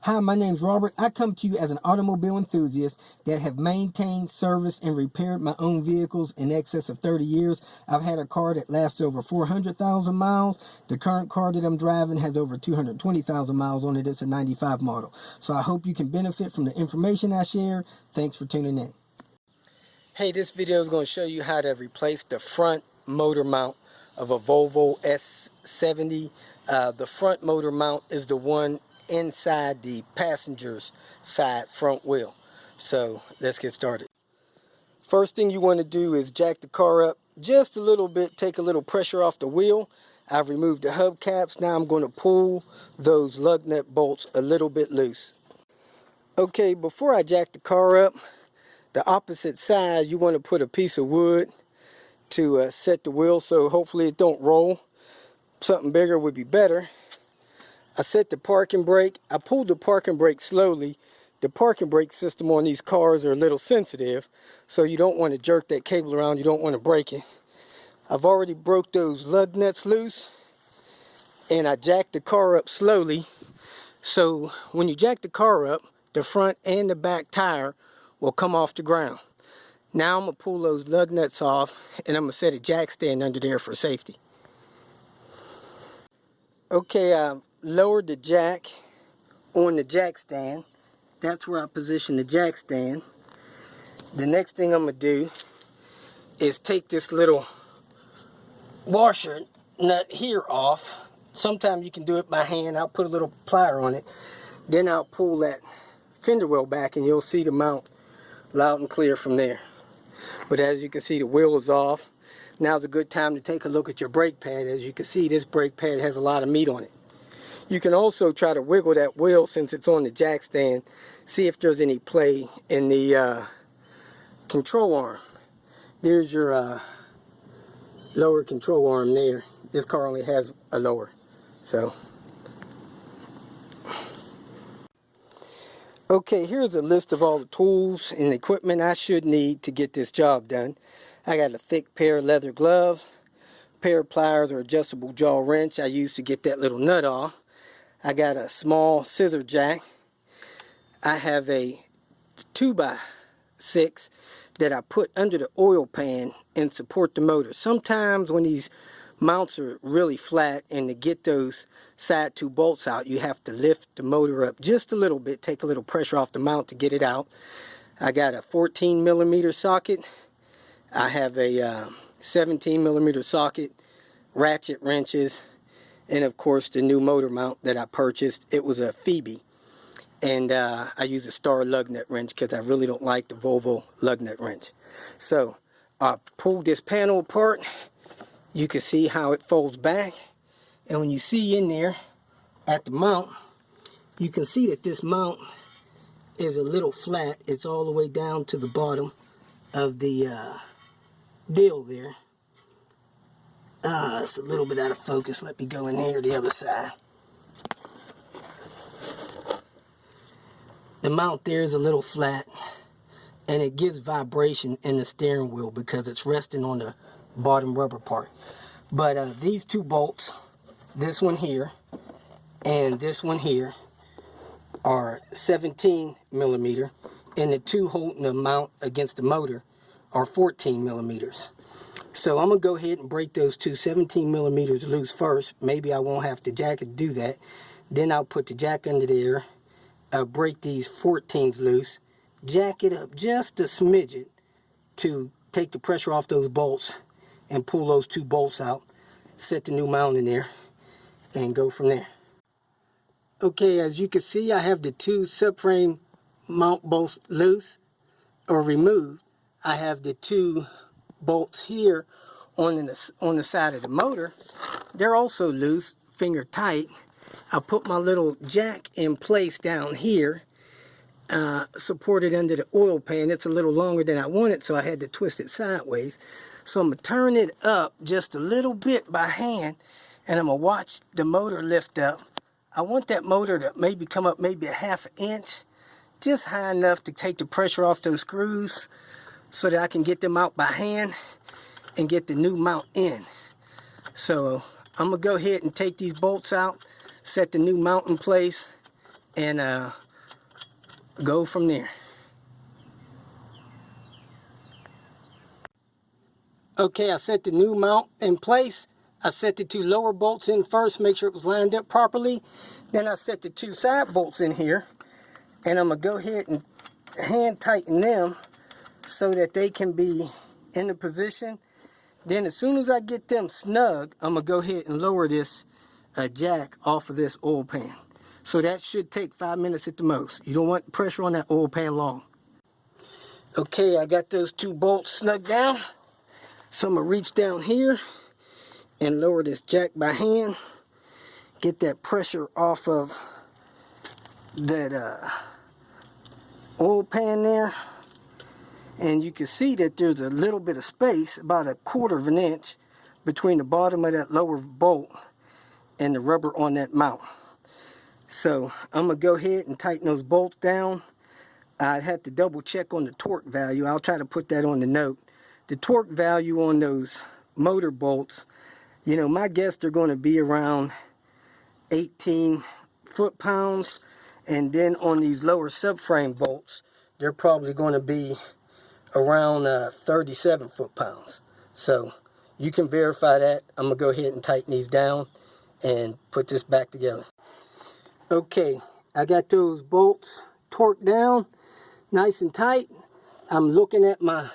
Hi, my name's Robert. I come to you as an automobile enthusiast that have maintained, serviced, and repaired my own vehicles in excess of 30 years. I've had a car that lasts over 400,000 miles. The current car that I'm driving has over 220,000 miles on it. It's a 95 model. So I hope you can benefit from the information I share. Thanks for tuning in. Hey, this video is going to show you how to replace the front motor mount of a Volvo S70. The front motor mount is the one inside the passenger's side front wheel. So let's get started. First thing you want to do is jack the car up just a little bit, take a little pressure off the wheel. I've removed the hubcaps. Now I'm going to pull those lug nut bolts a little bit loose. Okay, before I jack the car up, the opposite side you want to put a piece of wood to set the wheel so hopefully it don't roll. Something bigger would be better. I set the parking brake. I pulled the parking brake slowly. The parking brake system on these cars are a little sensitive, so you don't want to jerk that cable around. You don't want to break it. I've already broke those lug nuts loose, and I jacked the car up slowly. So when you jack the car up, the front and the back tire will come off the ground. Now I'm going to pull those lug nuts off, and I'm going to set a jack stand under there for safety. Okay, I lowered the jack on the jack stand. That's where I position the jack stand. The next thing I'm going to do is take this little washer nut here off. Sometimes you can do it by hand. I'll put a little plier on it. Then I'll pull that fender well back and you'll see the mount loud and clear from there. But as you can see, the wheel is off. Now's a good time to take a look at your brake pad. As you can see, this brake pad has a lot of meat on it. You can also try to wiggle that wheel since it's on the jack stand. See if there's any play in the control arm. There's your lower control arm there. This car only has a lower. So, okay, here's a list of all the tools and equipment I should need to get this job done. I got a thick pair of leather gloves, pair of pliers or adjustable jaw wrench I use to get that little nut off. I got a small scissor jack. I have a 2x6 that I put under the oil pan and support the motor. Sometimes when these mounts are really flat and to get those side two bolts out, you have to lift the motor up just a little bit, take a little pressure off the mount to get it out. I got a 14mm socket. I have a 17mm socket, ratchet wrenches, and of course the new motor mount that I purchased. It was a Phoebe, and I use a Star lug nut wrench because I really don't like the Volvo lug nut wrench. So I pulled this panel apart. You can see how it folds back, and when you see in there at the mount, you can see that this mount is a little flat. It's all the way down to the bottom of the deal there. It's a little bit out of focus. Let me go in here the other side. The mount there is a little flat, and it gives vibration in the steering wheel because it's resting on the bottom rubber part. But these two bolts, this one here and this one here, are 17mm, and the two holding the mount against the motor are 14mm. So I'm going to go ahead and break those two 17mm loose first. Maybe I won't have to jack it to do that. Then I'll put the jack under there. I'll break these 14s loose. Jack it up just a smidget to take the pressure off those bolts and pull those two bolts out. Set the new mount in there and go from there. Okay, as you can see, I have the two subframe mount bolts loose or removed. I have the two bolts here on the side of the motor. They're also loose, finger tight. I put my little jack in place down here, supported under the oil pan. It's a little longer than I wanted, so I had to twist it sideways. So I'm going to turn it up just a little bit by hand, and I'm going to watch the motor lift up. I want that motor to maybe come up maybe a ½ inch, just high enough to take the pressure off those screws so that I can get them out by hand and get the new mount in. So I'm going to go ahead and take these bolts out, set the new mount in place, and go from there. Okay, I set the new mount in place. I set the 2 lower bolts in first, make sure it was lined up properly. Then I set the 2 side bolts in here, and I'm going to go ahead and hand tighten them so that they can be in the position. Then as soon as I get them snug, I'm going to go ahead and lower this jack off of this oil pan. So that should take 5 minutes at the most. You don't want pressure on that oil pan long. Okay, I got those 2 bolts snug down. So I'm going to reach down here and lower this jack by hand. Get that pressure off of that oil pan there. And you can see that there's a little bit of space, about 1/4 of an inch, between the bottom of that lower bolt and the rubber on that mount. So I'm going to go ahead and tighten those bolts down. I'd have to double check on the torque value. I'll try to put that on the note. The torque value on those motor bolts, you know, my guess they're going to be around 18 foot-pounds. And then on these lower subframe bolts, they're probably going to be around 37 foot-pounds. So you can verify that. I'm going to go ahead and tighten these down and put this back together. Okay, I got those bolts torqued down nice and tight. I'm looking at my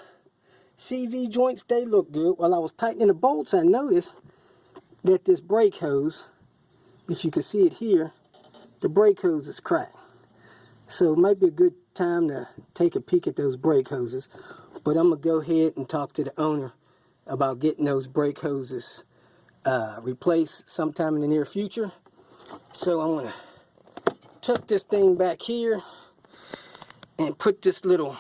CV joints. They look good. While I was tightening the bolts, I noticed that this brake hose, if you can see it here, the brake hose is cracked. So it might be a good time to take a peek at those brake hoses. But I'm going to go ahead and talk to the owner about getting those brake hoses replaced sometime in the near future. So I'm going to tuck this thing back here and put this little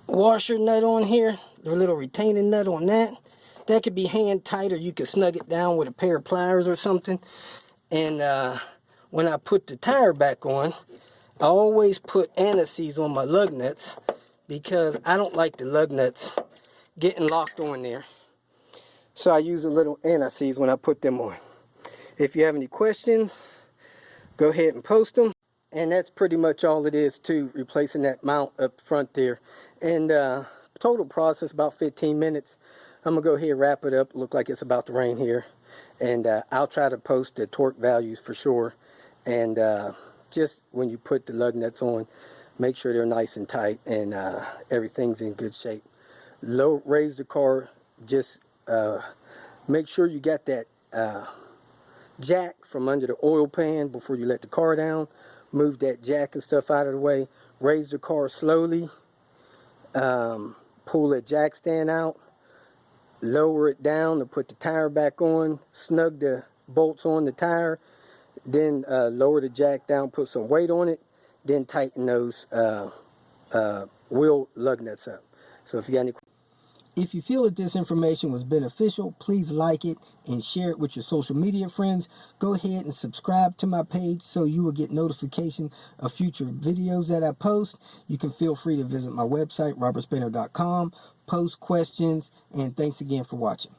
washer nut on here, the little retaining nut on that. That could be hand tight, or you could snug it down with a pair of pliers or something. And when I put the tire back on, I always put anti-seize on my lug nuts because I don't like the lug nuts getting locked on there. So I use a little anti-seize when I put them on. If you have any questions, go ahead and post them. And that's pretty much all it is to replacing that mount up front there. And total process about 15 minutes. I'm going to go ahead and wrap it up. Look like it's about to rain here. And I'll try to post the torque values for sure. And just when you put the lug nuts on, make sure they're nice and tight and everything's in good shape. Raise the car. Just make sure you got that jack from under the oil pan before you let the car down. Move that jack and stuff out of the way. Raise the car slowly. Pull that jack stand out. Lower it down to put the tire back on. Snug the bolts on the tire. Then lower the jack down, put some weight on it. Then tighten those wheel lug nuts up. So if you got any questions. If you feel that this information was beneficial, please like it and share it with your social media friends. Go ahead and subscribe to my page so you will get notification of future videos that I post. You can feel free to visit my website, robertspinner.com, post questions, and thanks again for watching.